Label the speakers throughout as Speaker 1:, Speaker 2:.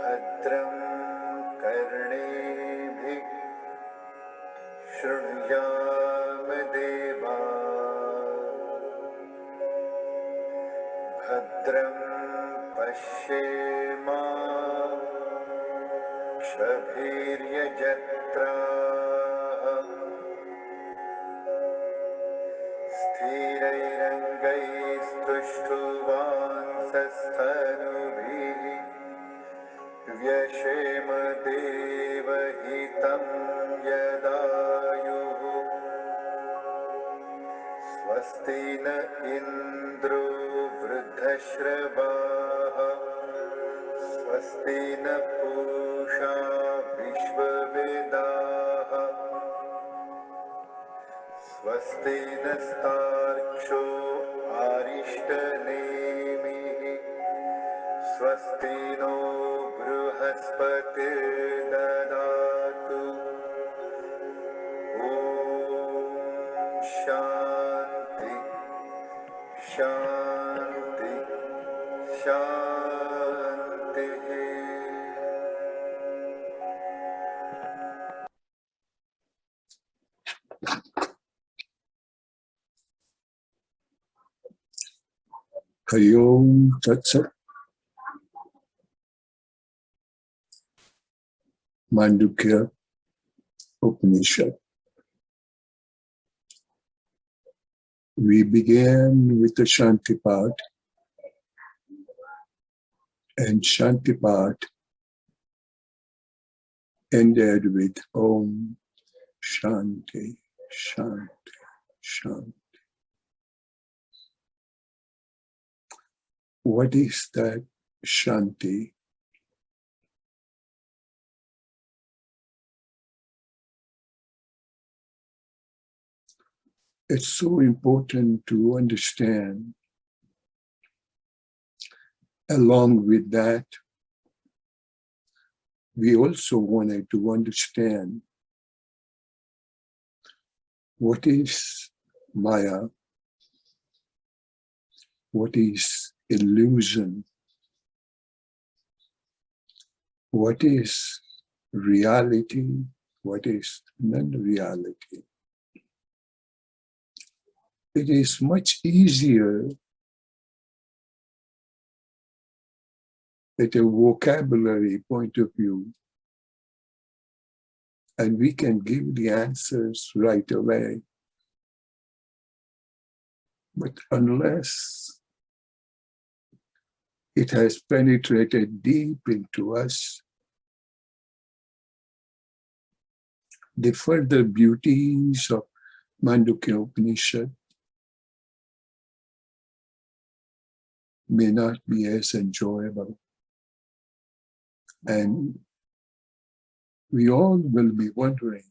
Speaker 1: भद्रं कर्णेभिः शृणुयाम देवा भद्रं पश्येमाक्षभिर्यजत्राः स्थिरैरङ्गैस्तुष्टुवांसस्तनुभिः व्यशेम देवहितं यदायुः स्वस्ति न इन्द्रो वृद्धश्रवाः स्वस्ति न पूषा विश्ववेदाः स्वस्ति नस्तार्क्ष्यो अरिष्टनेमिः स्वस्ति नो बृहस्पतिर्ददातु ॐ शान्ति शान्ति शान्तिः।
Speaker 2: AUM Mandukya Upanishad. We began with the Shanti part, and Shanti part ended with Om Shanti, Shanti, Shanti. What is that Shanti? It's so important to understand. Along with that, we also wanted to understand what is Maya, what is illusion, what is reality, what is non-reality. It is much easier at a vocabulary point of view, and we can give the answers right away. But unless it has penetrated deep into us, the further beauties of Mandukya Upanishad may not be as enjoyable. And we all will be wondering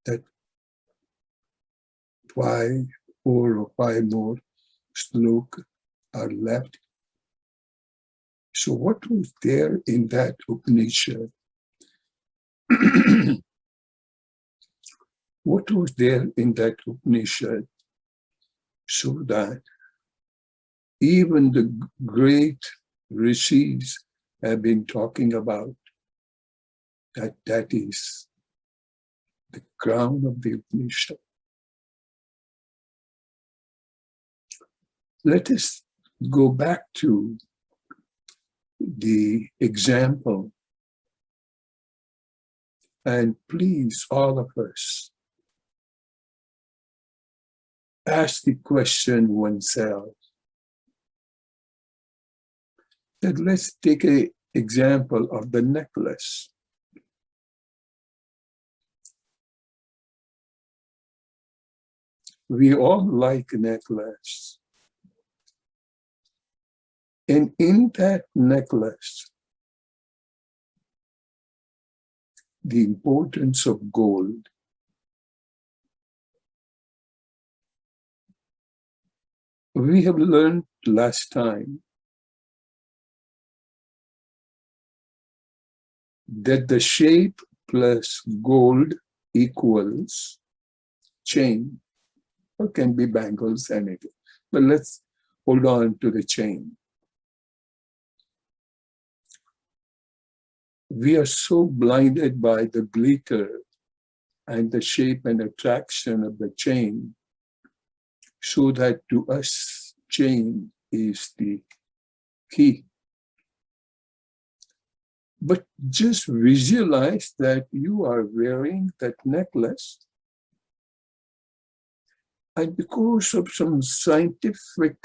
Speaker 2: that 4 or 5 more slokas are left. So what was there in that Upanishad? What was there in that Upanishad so that even the great rishis have been talking about that is the crown of the Upanishad? Let us go back to the example, and please, all of us, ask the question oneself. That let's take an example of the necklace. We all like a necklace. And in that necklace, the importance of gold. We have learned last time that the shape plus gold equals chain, or can be bangles, anything. But let's hold on to the chain. We are so blinded by the glitter and the shape and attraction of the chain, so that to us, chain is the key. But just visualize that you are wearing that necklace, and because of some scientific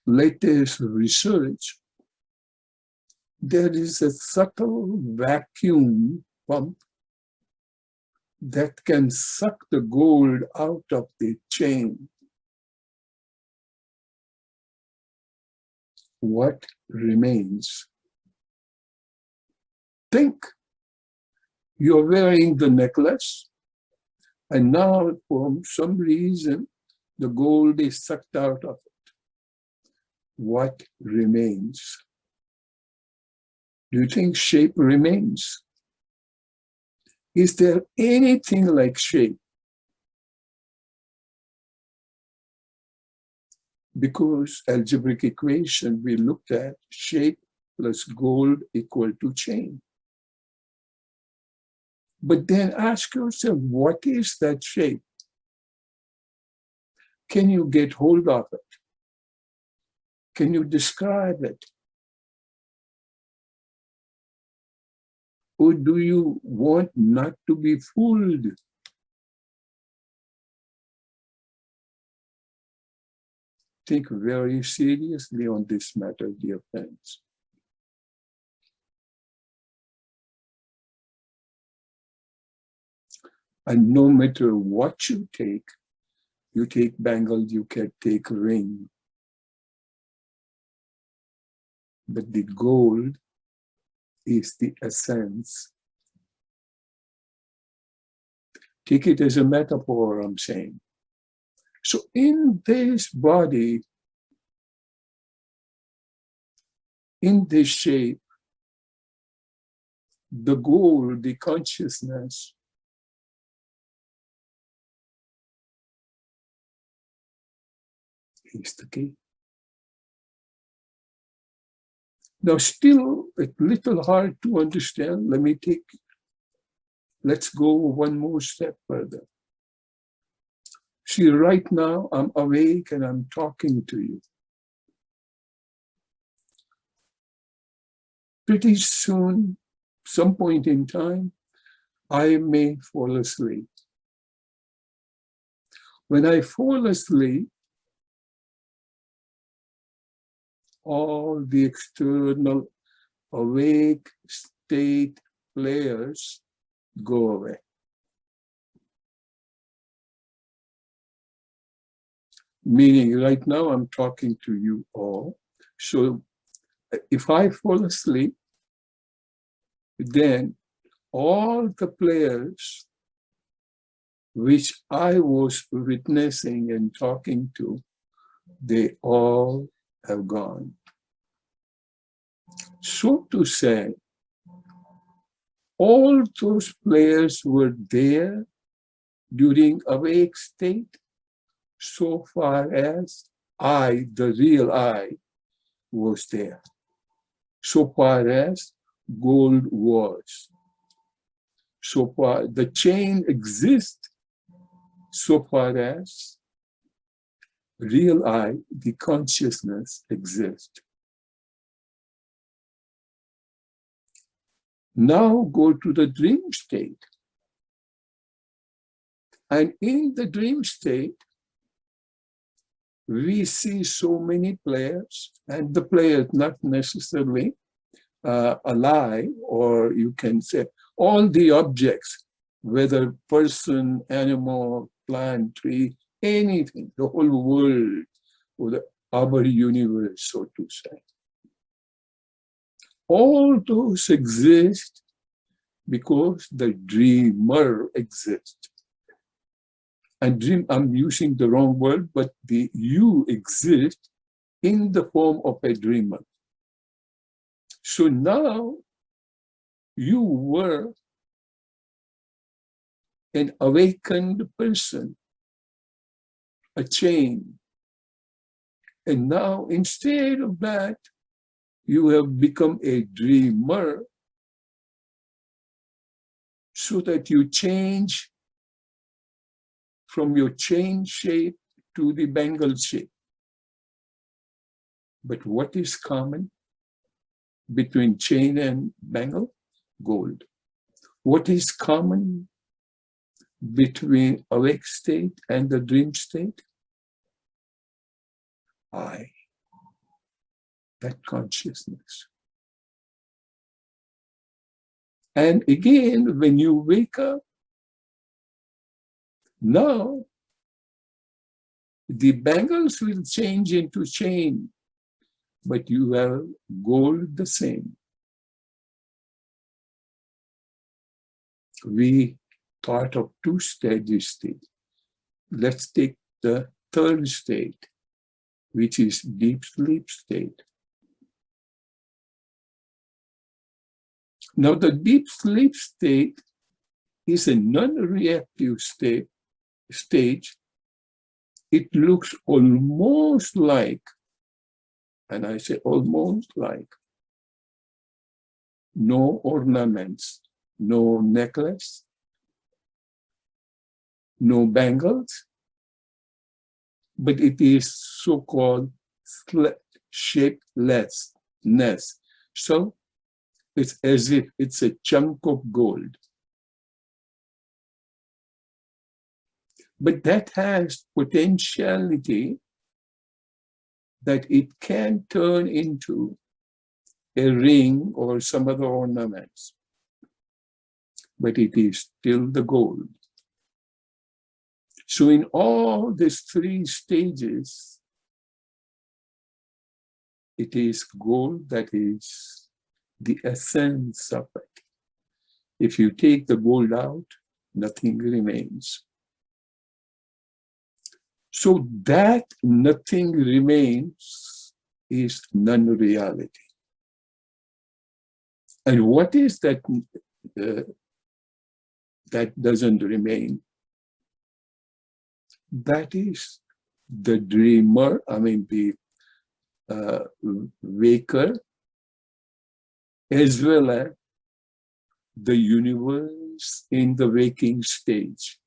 Speaker 2: latest research, there is a subtle vacuum pump that can suck the gold out of the chain. What remains? Think, you're wearing the necklace, and now for some reason, the gold is sucked out of it. What remains? Do you think shape remains? Is there anything like shape? Because algebraic equation, we looked at shape plus gold equal to chain. But then ask yourself, what is that shape? Can you get hold of it? Can you describe it? Or do you want not to be fooled? Think very seriously on this matter, dear friends. And no matter what you take bangle, you can take ring. But the gold is the essence. Take it as a metaphor, I'm saying. So in this body, in this shape, the gold, the consciousness, is the key. Now, still a little hard to understand. Let's go one more step further. See, right now, I'm awake and I'm talking to you. Pretty soon, some point in time, I may fall asleep. When I fall asleep, all the external awake state players go away. Meaning right now I'm talking to you all. So if I fall asleep, then all the players which I was witnessing and talking to, they all have gone. So to say, all those players were there during awake state, so far as I, the real I, was there. So far as gold was. So far, the chain exists, so far as real I, the consciousness, exists. Now go to the dream state. And in the dream state, we see so many players, and the players not necessarily alive, or you can say all the objects, whether person, animal, plant, tree, anything, the whole world, or our universe, so to say. All those exist because the dreamer exists. And dream, I'm using the wrong word, but the you exist in the form of a dreamer. So now you were an awakened person, a chain. And now, instead of that, you have become a dreamer, so that you change from your chain shape to the bangle shape. But what is common between chain and bangle? Gold. What is common between awake state and the dream state? I, that consciousness. And again, when you wake up, now the bangles will change into chain, but you have gold the same. We thought of two stages. Let's take the third state, which is deep sleep state. Now, the deep sleep state is a non-reactive stage. It looks almost like, and I say almost like, no ornaments, no necklace, no bangles, but it is so-called shapelessness. So it's as if it's a chunk of gold. But that has potentiality that it can turn into a ring or some other ornaments. But it is still the gold. So in all these three stages, it is gold that is the essence of it. If you take the gold out, nothing remains. So that nothing remains is non-reality. And what is that that doesn't remain? That is the dreamer, the waker, as well as the universe in the waking stage.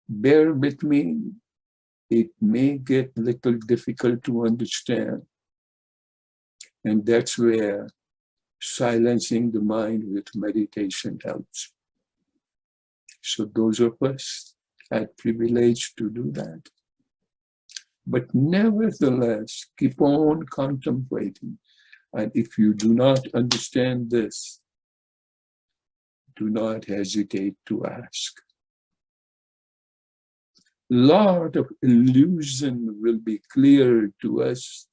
Speaker 2: Bear with me, it may get a little difficult to understand. And that's where silencing the mind with meditation helps. So those of us had privilege to do that. But nevertheless, keep on contemplating. And if you do not understand this, do not hesitate to ask. Lot of illusion will be clear to us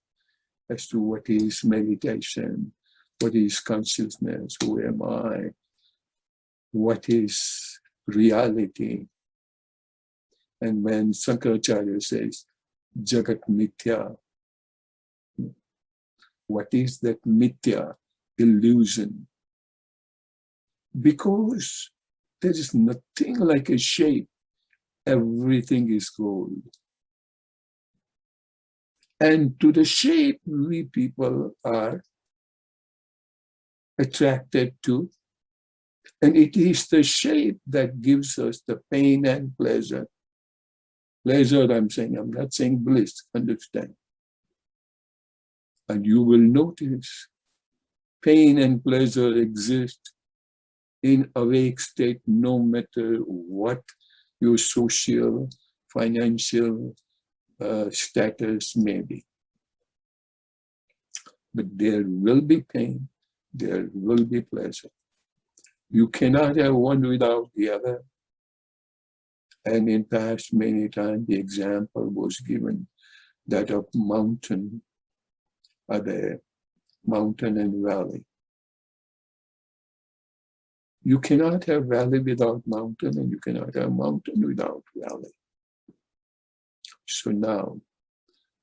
Speaker 2: as to what is meditation, what is consciousness, who am I, what is reality. And when Sankaracharya says, Jagat Mithya, what is that Mithya, illusion? Because there is nothing like a shape. Everything is gold. And to the shape, we people are attracted to. And it is the shape that gives us the pain and pleasure. Pleasure, I'm not saying bliss, understand. And you will notice pain and pleasure exist in awake state, no matter what your social, financial status may be. But there will be pain, there will be pleasure. You cannot have one without the other. And in past many times the example was given that of mountain, the mountain and valley. You cannot have valley without mountain, and you cannot have mountain without valley. So now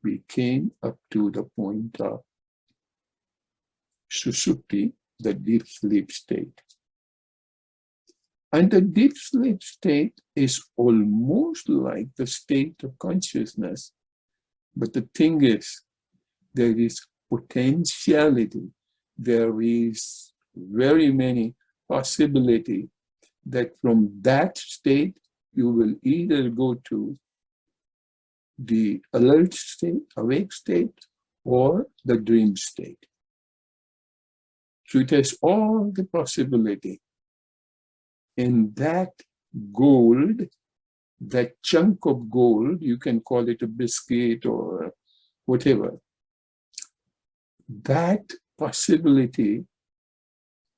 Speaker 2: we came up to the point of Susupti, the deep sleep state. And the deep sleep state is almost like the state of consciousness. But the thing is, there is potentiality. There is very many possibility that from that state, you will either go to the alert state, awake state, or the dream state. So it has all the possibility. In that gold, that chunk of gold, you can call it a biscuit or whatever, that possibility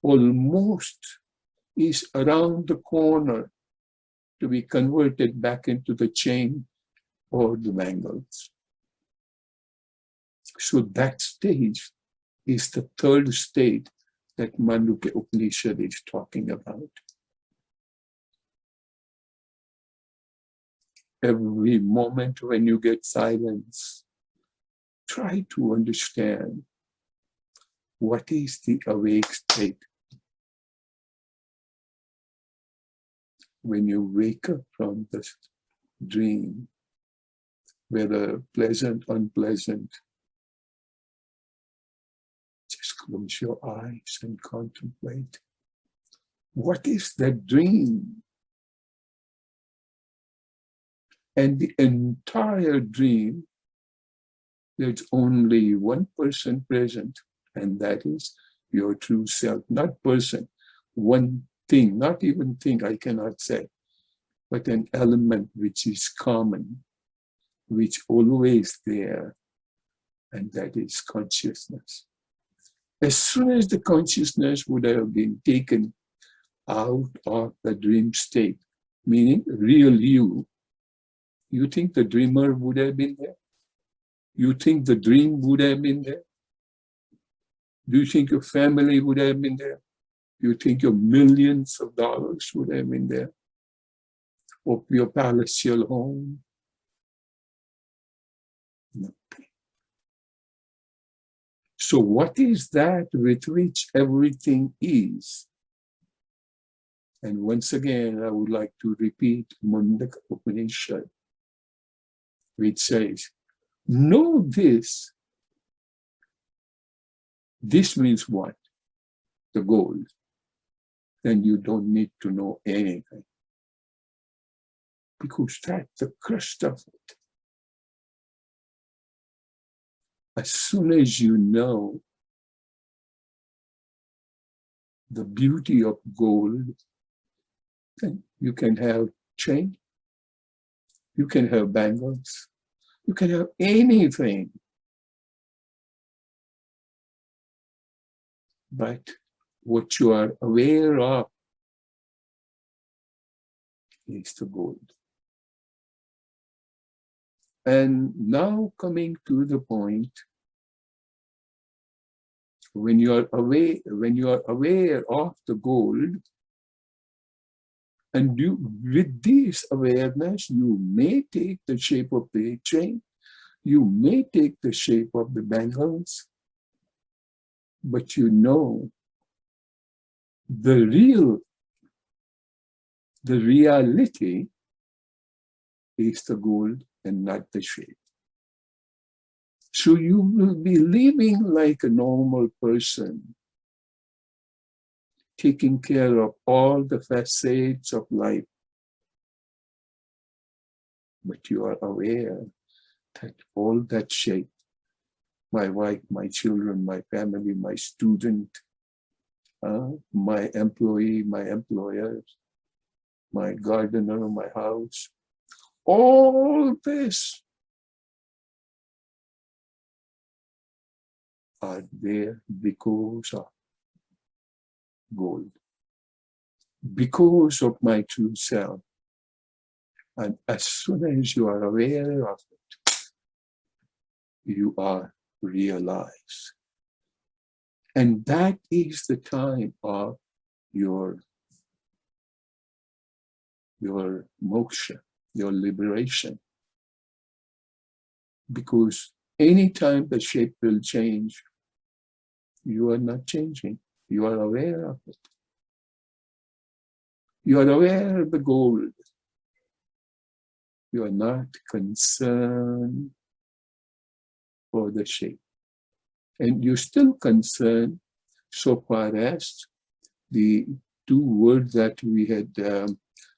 Speaker 2: almost is around the corner to be converted back into the chain or the bangles. So that stage is the third state that Mandukya Upanishad is talking about. Every moment when you get silence, try to understand what is the awake state. When you wake up from the dream, whether pleasant, unpleasant, just close your eyes and contemplate. What is that dream? And the entire dream, there's only one person present, and that is your true self. Not person, one thing, not even thing, I cannot say, but an element which is common, which always there, and that is consciousness. As soon as the consciousness would have been taken out of the dream state, meaning real you think the dreamer would have been there? You think the dream would have been there? Do you think your family would have been there? You think your millions of dollars would have been there? Or your palatial home? Nothing. So what is that with which everything is? And once again, I would like to repeat Mandukya Upanishad, which says, know this. This means what? The gold. Then you don't need to know anything. Because that's the crust of it. As soon as you know the beauty of gold, then you can have chain, you can have bangles, you can have anything. But what you are aware of is the gold. And now coming to the point, when you are aware of the gold, and with this awareness, you may take the shape of the chain, you may take the shape of the bangles, but you know the reality is the gold and not the shape. So you will be living like a normal person, taking care of all the facets of life. But you are aware that all that shape, my wife, my children, my family, my student, my employee, my employers, my gardener, my house, all this are there because of gold, because of my true self. And as soon as you are aware of it, you are realized. And that is the time of your moksha, your liberation. Because anytime the shape will change, you are not changing. You are aware of it. You are aware of the gold. You are not concerned for the shape. And you're still concerned so far as the two words that we had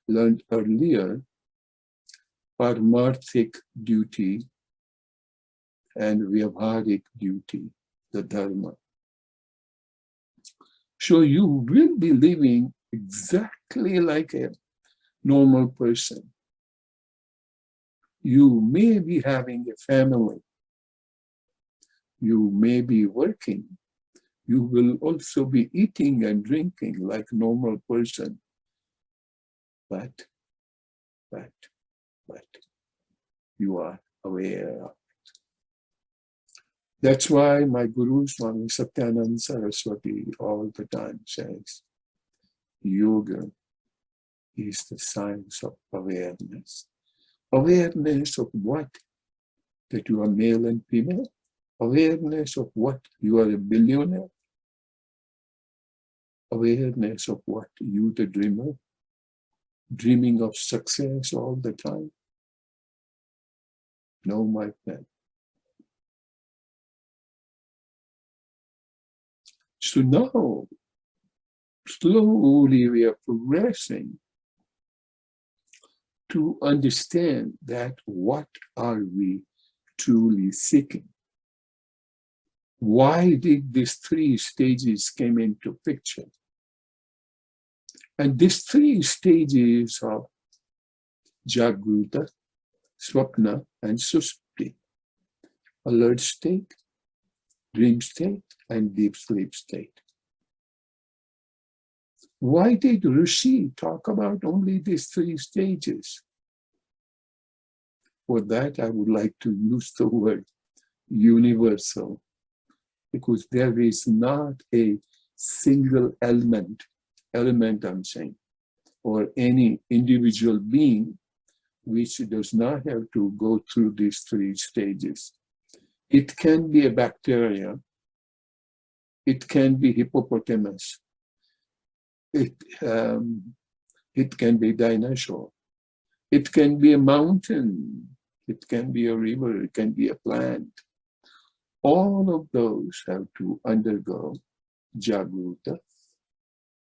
Speaker 2: learned earlier, paramarthic duty and vyavharik duty, the dharma. So you will be living exactly like a normal person. You may be having a family. You may be working. You will also be eating and drinking like a normal person. But you are aware of it. That's why my Guru Swami Satyananda Saraswati all the time says, yoga is the science of awareness. Awareness of what? That you are male and female. Awareness of what? You are a billionaire. Awareness of what? You the dreamer. Dreaming of success all the time. No, my friend. So now, slowly we are progressing to understand that what are we truly seeking? Why did these three stages come into picture? And these three stages of Jagruta, Swapna, and Sushupti, alert state, dream state, and deep sleep state. Why did Rishi talk about only these three stages? For that, I would like to use the word universal, because there is not a single element I'm saying, or any individual being which does not have to go through these three stages. It can be a bacteria, it can be hippopotamus, it can be dinosaur, it can be a mountain, it can be a river, it can be a plant. All of those have to undergo Jagruta,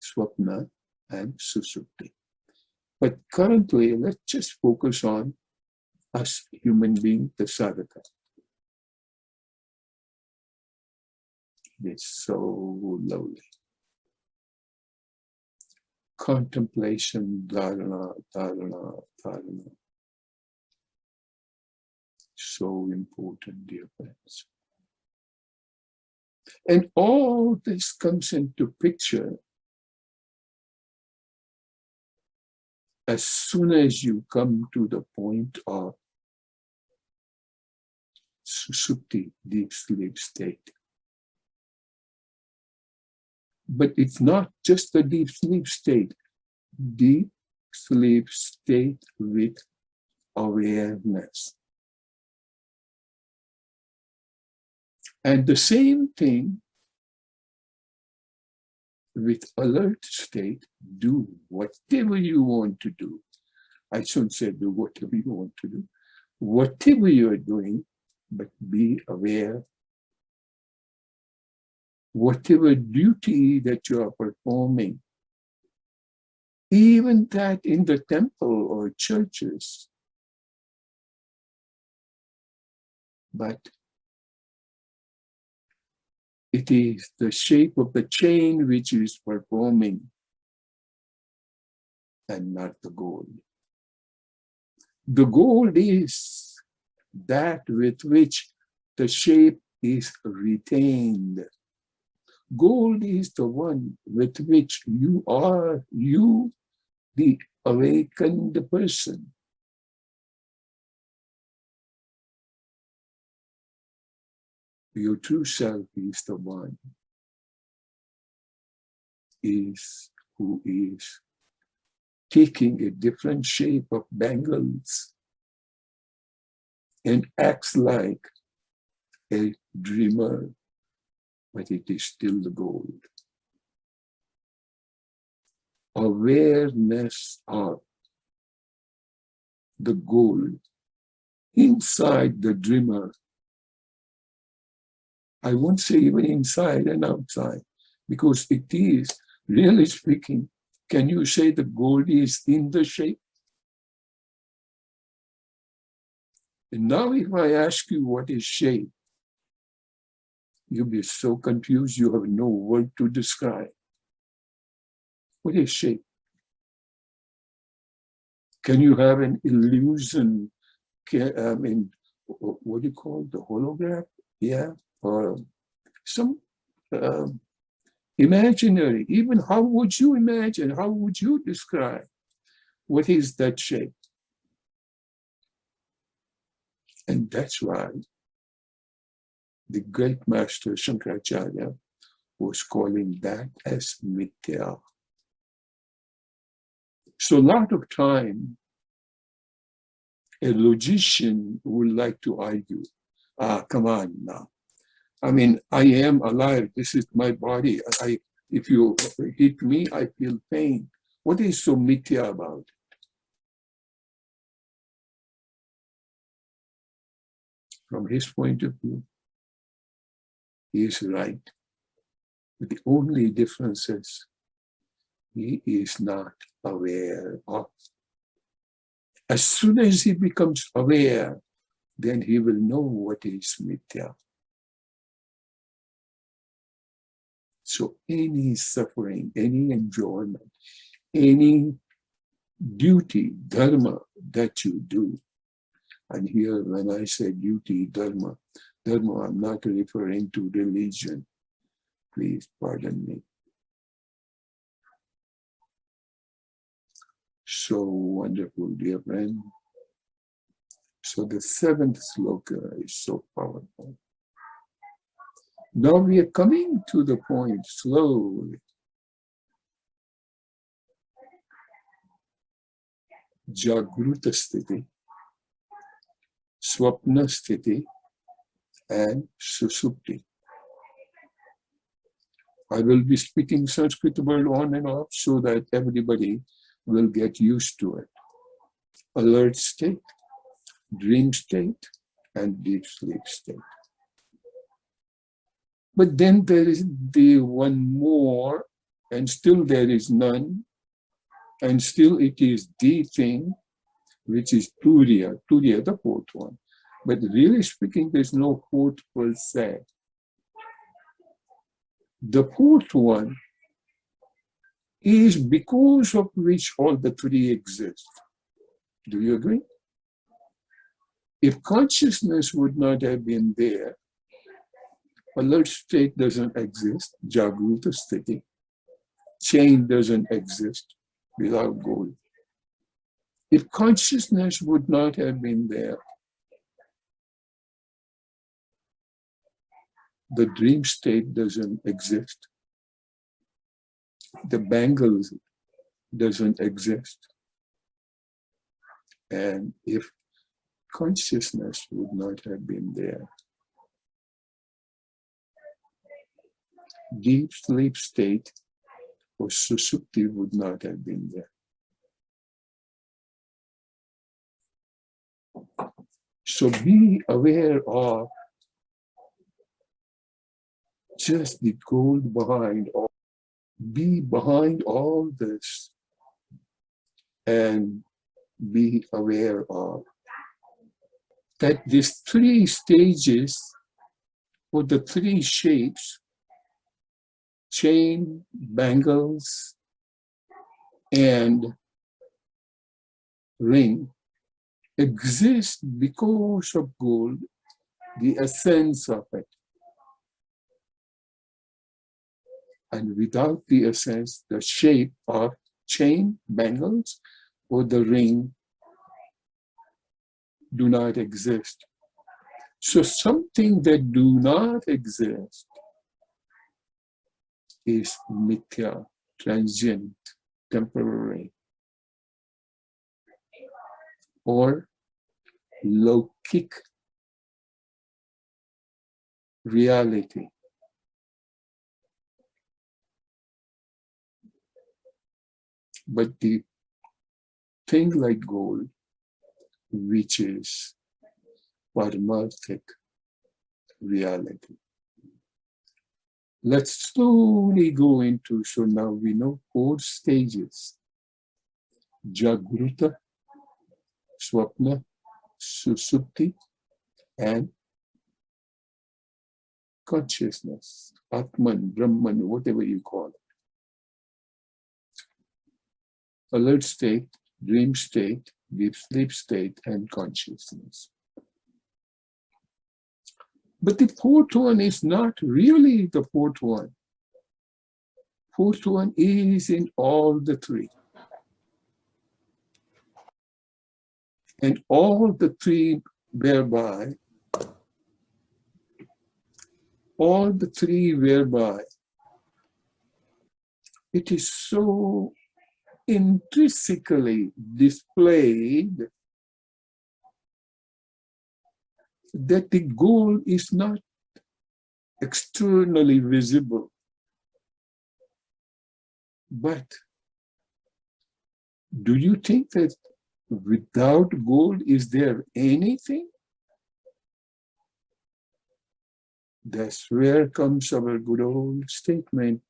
Speaker 2: Swapna, and Sushupti. But currently, let's just focus on us human being, the sadhaka. It's so lovely. Contemplation, dharana, dharana, dharana. So important, dear friends. And all this comes into picture as soon as you come to the point of Sushupti, deep sleep state. But it's not just the deep sleep state with awareness. And the same thing with alert state, do whatever you want to do. I shouldn't say do whatever you want to do. Whatever you are doing, but be aware. Whatever duty that you are performing, even that in the temple or churches, but it is the shape of the chain which is performing and not the goal. The goal is that with which the shape is retained. Gold is the one with which you are, the awakened person. Your true self is the one, who is taking a different shape of bangles and acts like a dreamer, but it is still the gold. awareness of the gold inside the dreamer. I won't say even inside and outside, because it is, really speaking, can you say the gold is in the shape? And now if I ask you what is shape, you'll be so confused you have no word to describe. What is shape? Can you have an illusion? What do you call the hologram? Yeah, or some imaginary. Even how would you imagine? How would you describe? What is that shape? And that's why the great master Shankaracharya was calling that as mithya. So a lot of time, a logician would like to argue, come on now. I mean, I am alive. This is my body. If you hit me, I feel pain. What is so mithya about it? From his point of view, he is right. But the only difference is he is not aware of. As soon as he becomes aware, then he will know what is mithya. So any suffering, any enjoyment, any duty, dharma that you do, and here when I say duty, dharma, I'm not referring to religion. Please pardon me. So wonderful, dear friend. So the seventh sloka is so powerful. Now we are coming to the point slowly. Jagruta sthiti, swapna sthiti, and susupti. I will be speaking Sanskrit word on and off so that everybody will get used to it. Alert state, dream state, and deep sleep state. But then there is the one more, and still there is none, and still it is the thing, which is Turiya, the fourth one. But really speaking, there's no fourth per se. The fourth one is because of which all the three exist. Do you agree? If consciousness would not have been there, alert state doesn't exist, Jagruta sthiti. Chain doesn't exist without goal. If consciousness would not have been there, the dream state doesn't exist. The bangles doesn't exist. And if consciousness would not have been there, deep sleep state or susupti would not have been there. So be aware of just the goal behind all. Be behind all this and be aware of that these three stages or the three shapes, chain, bangles, and ring, exist because of gold, the essence of it. And without the essence, the shape of chain, bangles, or the ring do not exist. So something that do not exist is mithya, transient, temporary, or lokik reality. but the thing like gold, which is paramarthic reality. Let's slowly go into, so now we know 4 stages. Jagruta, Swapna, Susupti, and consciousness, Atman, Brahman, whatever you call it. Alert state, dream state, deep sleep state, and consciousness. But the 4th one is not really the 4th one. 4th one is in all the 3. And all the 3 whereby it is so intrinsically displayed that the goal is not externally visible. But do you think that without gold, is there anything? That's where comes our good old statement,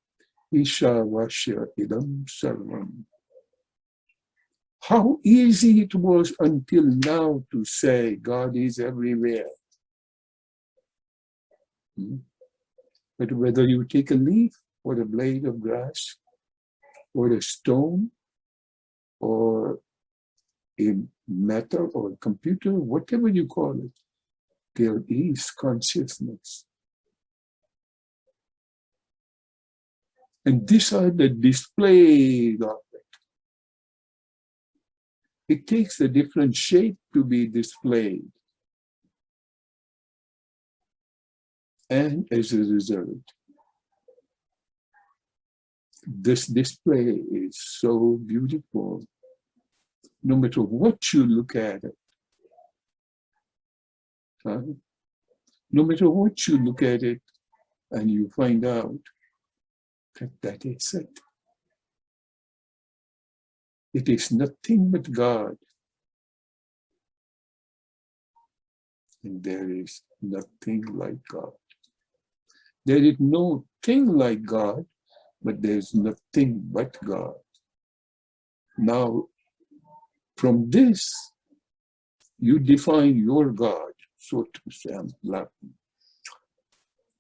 Speaker 2: Isha Vasya Idam Sarvam. How easy it was until now to say God is everywhere. But whether you take a leaf or a blade of grass or a stone or a matter or a computer, whatever you call it, there is consciousness. And these are the displayed objects. It takes a different shape to be displayed. And as a result, this display is so beautiful. No matter what you look at it, no matter what you look at it, and you find out that that is it. It is nothing but God. And there is nothing like God. There is no thing like God, but there is nothing but God. Now, from this, you define your God, so to say, I'm laughing.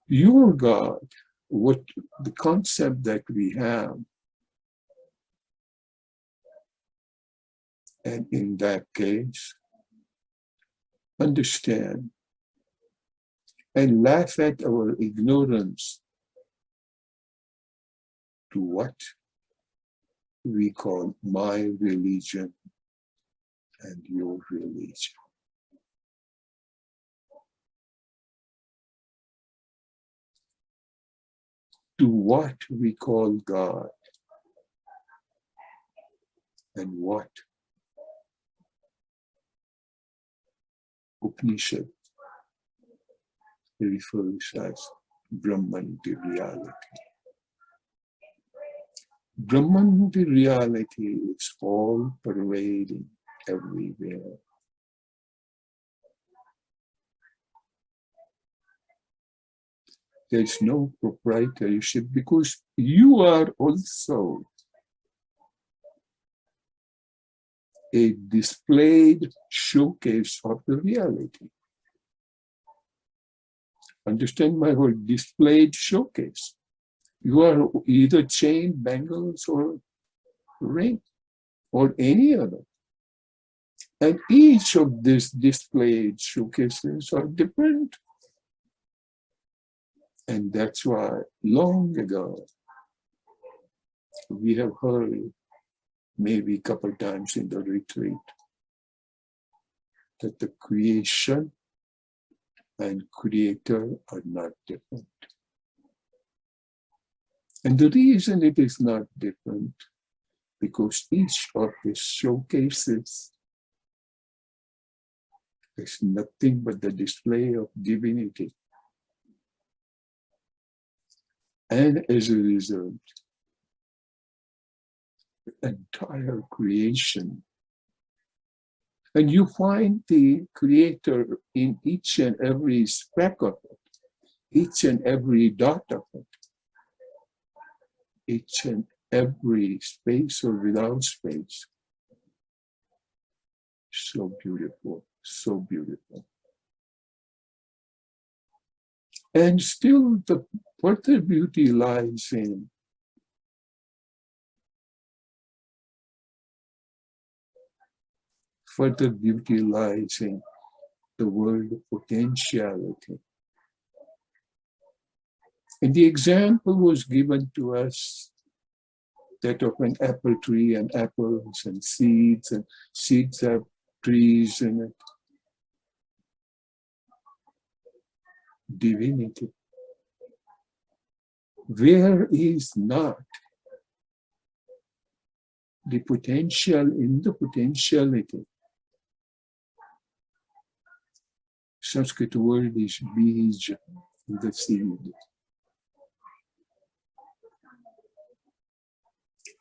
Speaker 2: Your God, what the concept that we have, and in that case, understand and laugh at our ignorance to what we call my religion and your religion. To what we call God and what Upanishad refers as Brahman, the reality. Brahman, the reality, is all pervading everywhere. There's no proprietorship because you are also a displayed showcase of the reality. Understand my word, displayed showcase. You are either chain, bangles, or ring, or any other. And each of these displayed showcases are different. And that's why long ago, we have heard maybe a couple times in the retreat that the creation and creator are not different. And the reason it is not different, because each of the showcases is nothing but the display of divinity. And as a result, entire creation. And you find the creator in each and every speck of it, each and every dot of it, each and every space or without space. So beautiful, so beautiful. And still the further beauty lies in the world of potentiality. And the example was given to us that of an apple tree and apples and seeds have trees in it. Divinity. Where is not the potential in the potentiality? Sanskrit word is bij, the seed.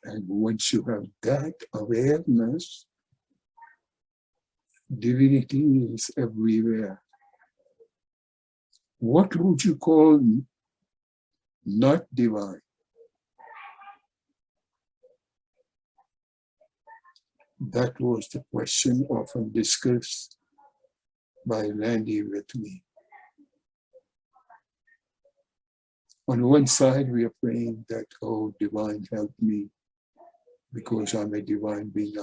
Speaker 2: And once you have that awareness, divinity is everywhere. What would you call not divine? That was the question often discussed by Randy with me. On one side, we are praying that, oh, divine, help me, because I'm a divine being,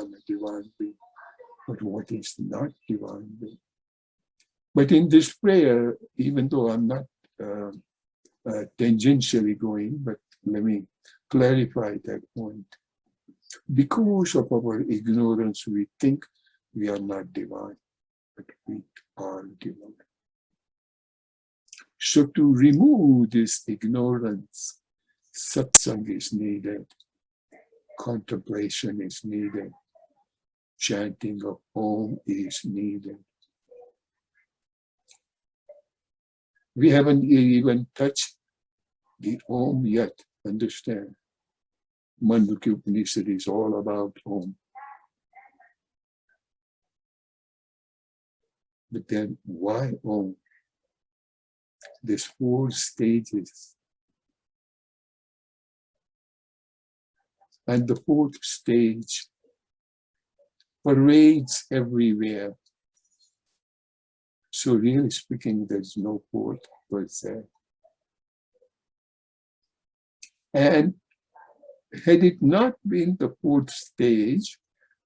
Speaker 2: But what is not divine being? But in this prayer, even though I'm not tangentially going, but let me clarify that point. Because of our ignorance, we think we are not divine, but we are divine. So to remove this ignorance, satsang is needed, contemplation is needed, chanting of Om is needed. We haven't even touched the Om yet, understand. Mandukya Upanishad is all about Om. But then why Om? There's 4 stages. And the 4th stage parades everywhere. So really speaking, there's no 4th per se. And had it not been the 4th stage,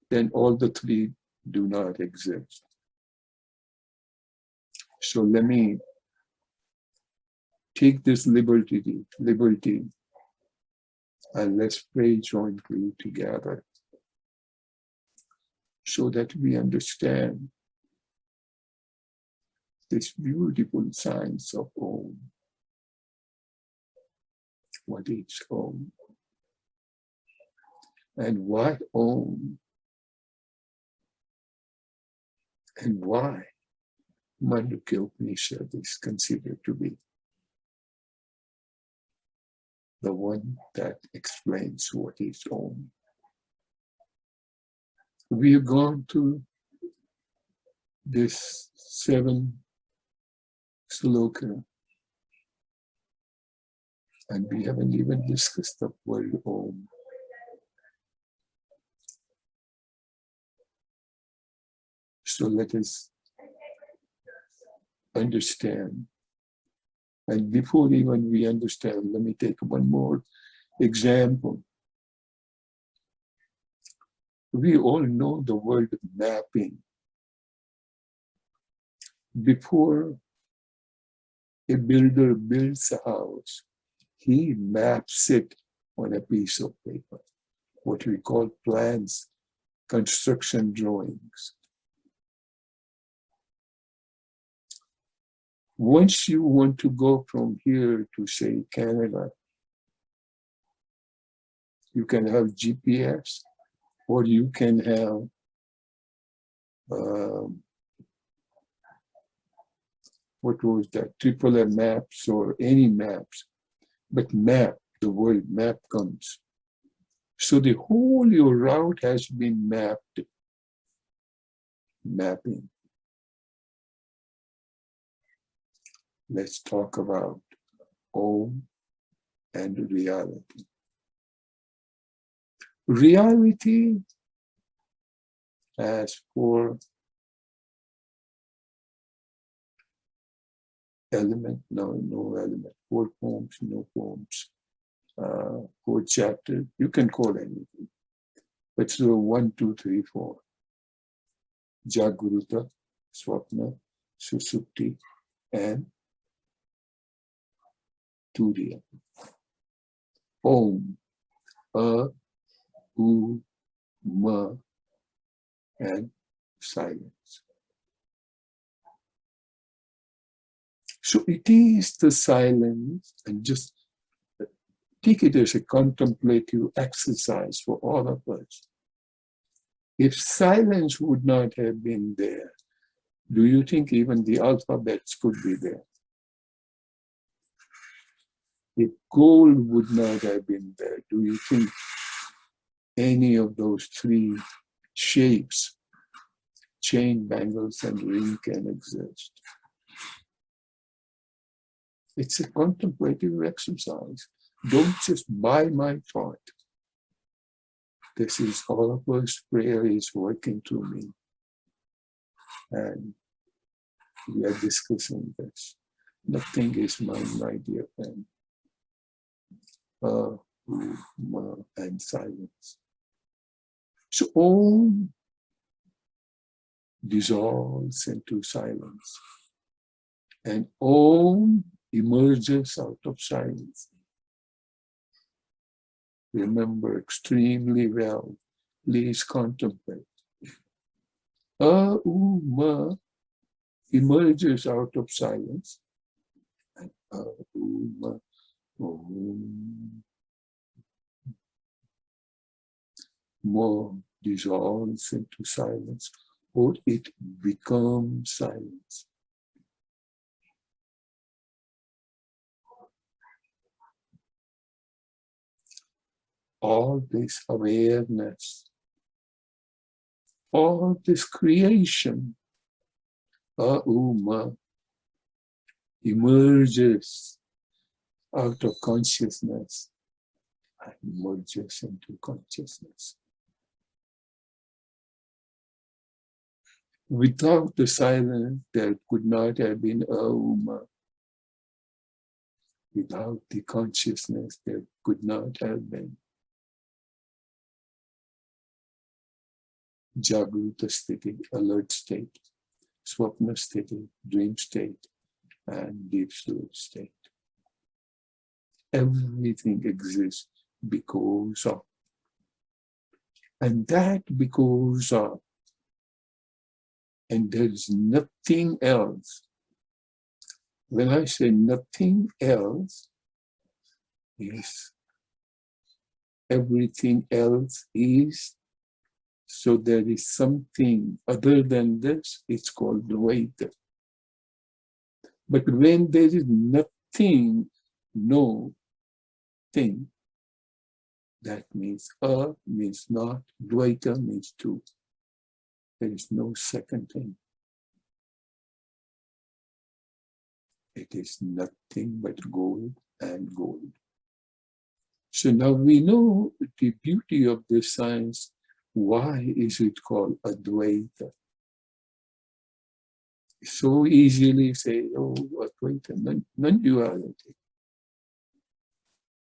Speaker 2: then all the 3 do not exist. So let me take this liberty, and let's pray jointly together so that we understand this beautiful science of Om. What is Om? And what Om? And why Mandukya Upanishad is considered to be the one that explains what is Om. We have gone to this 7 sloka, and we haven't even discussed the word Om. So let us understand. And before even we understand, let me take one more example. We all know the word mapping. Before a builder builds a house, he maps it on a piece of paper, what we call plans, construction drawings. Once you want to go from here to, say, Canada, you can have GPS, or you can have what was that, AAA maps or any maps, but map, the word map comes. So the whole your route has been mapping. Let's talk about Om and reality. Reality has four elements, no element, four forms, no forms, four chapters, you can call anything. But so 1, 2, 3, 4. Jagruta, Swapna, Susupti, and Turiya. Om, A, U, Ma, and silence. So it is the silence, and just take it as a contemplative exercise for all of us. If silence would not have been there, do you think even the alphabets could be there? If gold would not have been there, do you think any of those three shapes, chain, bangles, and ring, can exist? It's a contemplative exercise. Don't just buy my thought. This is all of us. Prayer is working through me. And we are discussing this. Nothing is mine, my dear friend. And silence. So Om dissolves into silence. And Om emerges out of silence. Remember extremely well. Please contemplate. Ma emerges out of silence. And Ma, Om. More dissolves into silence, or it becomes silence. All this awareness, all this creation, Uma, emerges out of consciousness and merges into consciousness. Without the silence, there could not have been Uma. Without the consciousness, there could not have been Jagruta sthiti, alert state, Swapna sthiti, dream state, and deep sleep state. Everything exists because of. And that because of. And there is nothing else. When I say nothing else, yes, everything else is. So there is something other than this, it's called Dvaita. But when there is nothing, no thing, that means means not, Dvaita means two. There is no second thing. It is nothing but gold and gold. So now we know the beauty of this science. Why is it called Advaita? So easily say, oh, Advaita, non-duality.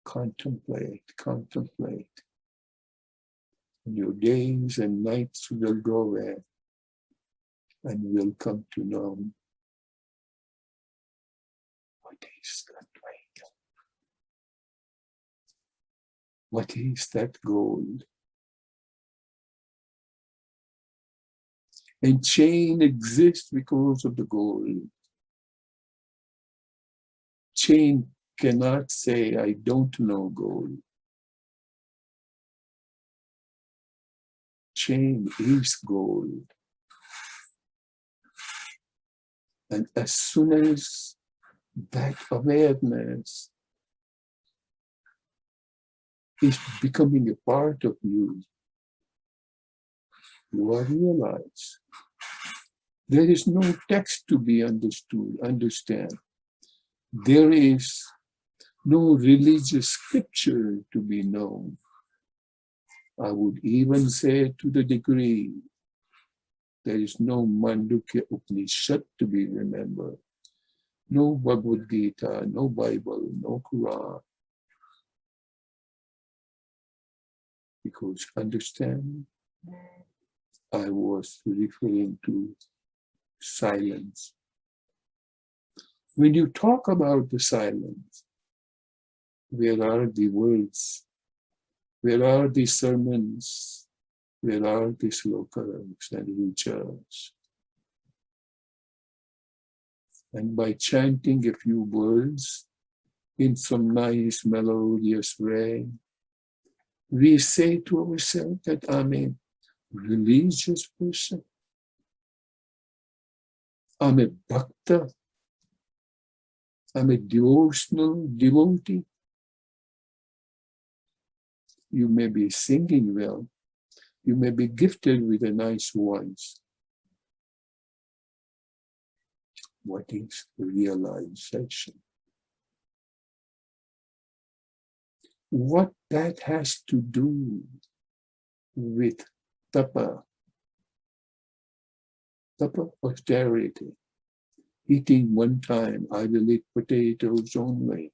Speaker 2: Contemplate, contemplate. And your days and nights will go there and will come to know what is Advaita. What is that gold? And chain exists because of the gold. Chain cannot say, I don't know gold. Chain is gold. And as soon as that awareness is becoming a part of you. You are realized. There is no text to be understand. There is no religious scripture to be known. I would even say to the degree there is no Mandukya Upanishad to be remembered. No Bhagavad Gita, no Bible, no Quran. Because understand, I was referring to silence. When you talk about the silence, where are the words? Where are the sermons? Where are the slokas and vichars? And by chanting a few words in some nice melodious way, we say to ourselves that I'm a religious person. I'm a bhakta. I'm a devotional devotee. You may be singing well. You may be gifted with a nice voice. What is realization? What that has to do with tapa, austerity. Eating one time, I will eat potatoes only,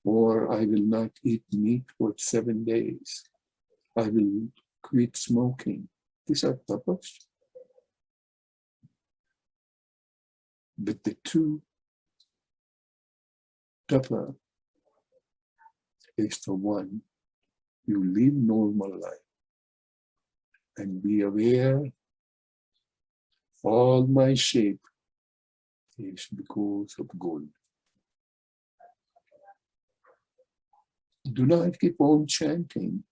Speaker 2: or I will not eat meat for 7 days. I will quit smoking. These are tapas. But the true tapa is the one you live normal life and be aware all my shape is because of good. Do not keep on chanting.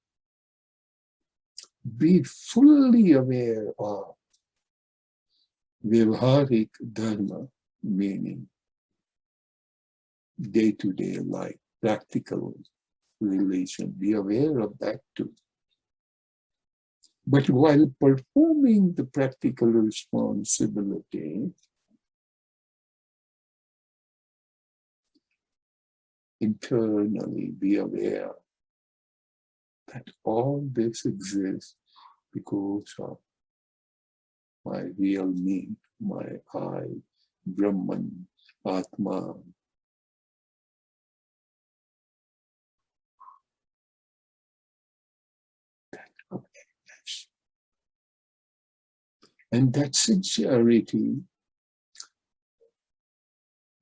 Speaker 2: Be fully aware of Vyavaharik Dharma, meaning day-to-day life, practical relation. Be aware of that too. But while performing the practical responsibility, internally be aware that all this exists because of my real me, my I, Brahman, Atma. That awareness. And that sincerity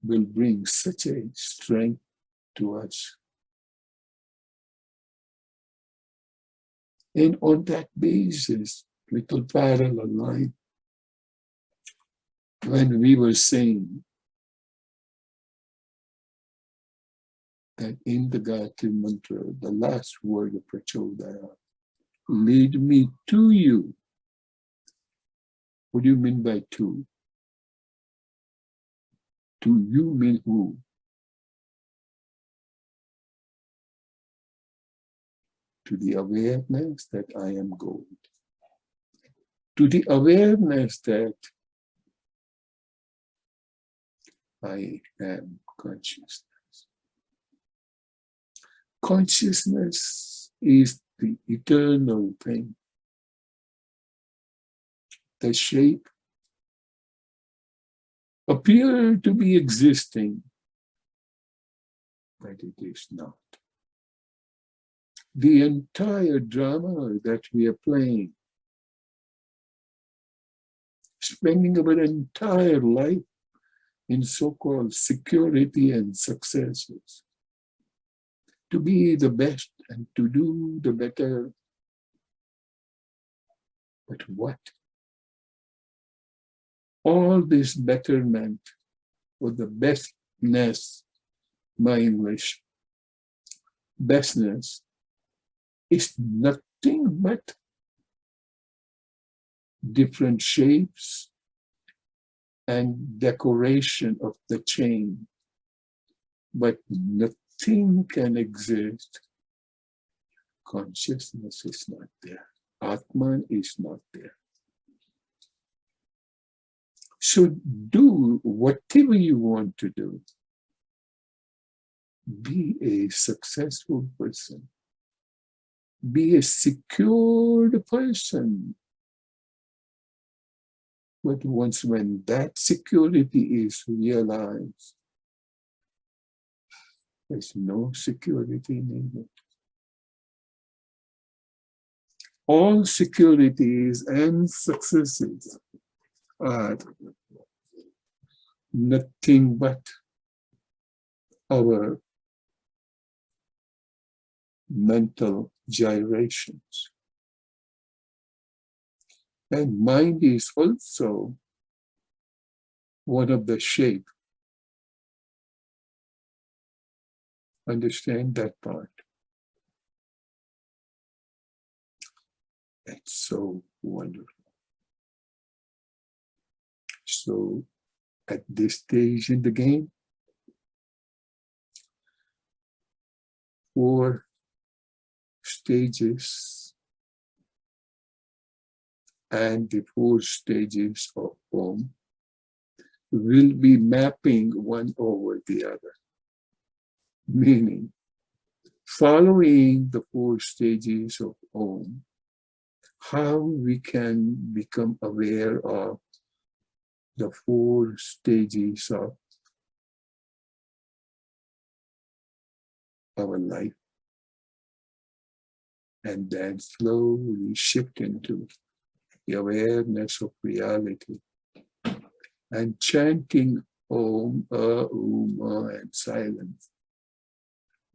Speaker 2: will bring such a strength to us. And on that basis, little parallel line, when we were saying that in the Gayatri Mantra, the last word of Prachodaya, lead me to you. What do you mean by to? To you mean who? To the awareness that I am God. To the awareness that I am consciousness. Consciousness is the eternal thing. The shape appears to be existing, but it is not. The entire drama that we are playing, spending our entire life in so-called security and successes, to be the best and to do the better. But what? All this betterment or the bestness, my English, bestness, is nothing but different shapes and decoration of the chain. But nothing can exist consciousness is not there. Atman is not there. So do whatever you want to do. Be a successful person. Be a secured person. But once when that security is realized, there's no security needed. All securities and successes are nothing but our mental gyrations. And mind is also one of the shape. Understand that part. It's so wonderful. So at this stage in the game, 4 stages and the 4 stages of Om will be mapping one over the other. Meaning, following the 4 stages of Om, how we can become aware of the 4 stages of our life, and then slowly shift into the awareness of reality and chanting Om, and silence,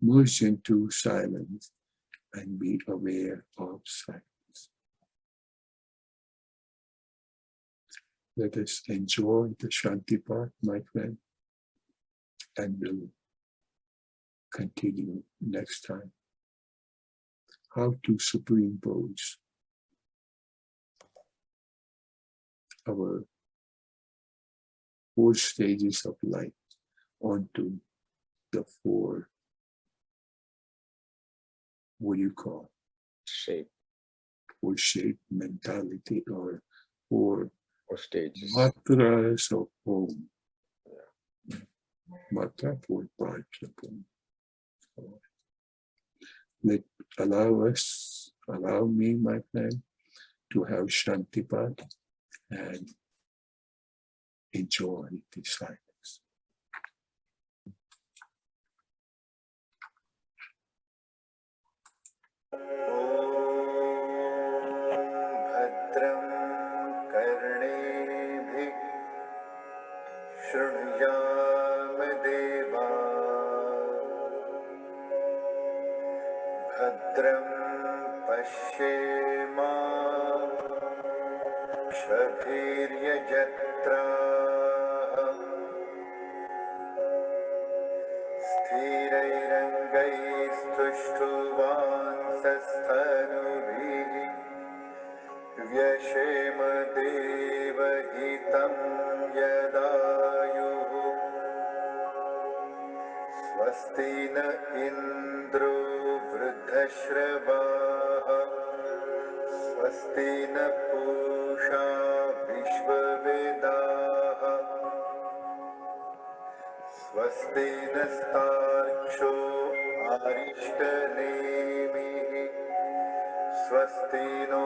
Speaker 2: merge into silence and be aware of silence. Let us enjoy the Shanti part, my friend, and we'll continue next time. How to superimpose our 4 stages of life onto the 4, what do you call?
Speaker 3: Shape
Speaker 2: 4 shape mentality or 4
Speaker 3: or stages.
Speaker 2: matras of Om. Matra, 4 parts of Om. Allow me, my friend, to have Shantipat and enjoy the silence.
Speaker 1: भद्रं कर्णेभिः शृणुयाम देवा भद्रं पश्येमाक्षभिर्यजत्राः स्थिरैरङ्गैस्तुष्टुवांसस्तनुभिः व्यशेम देवहितं यदायुः स्वस्ति न इन्द्रो वृद्धश्रवाः स्वस्ति न पूषा विश्ववेदाः स्वस्ति नस्तार्क्ष्यो अरिष्टनेमिः स्वस्ति नो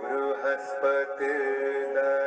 Speaker 1: बृहस्पतिर्दधातु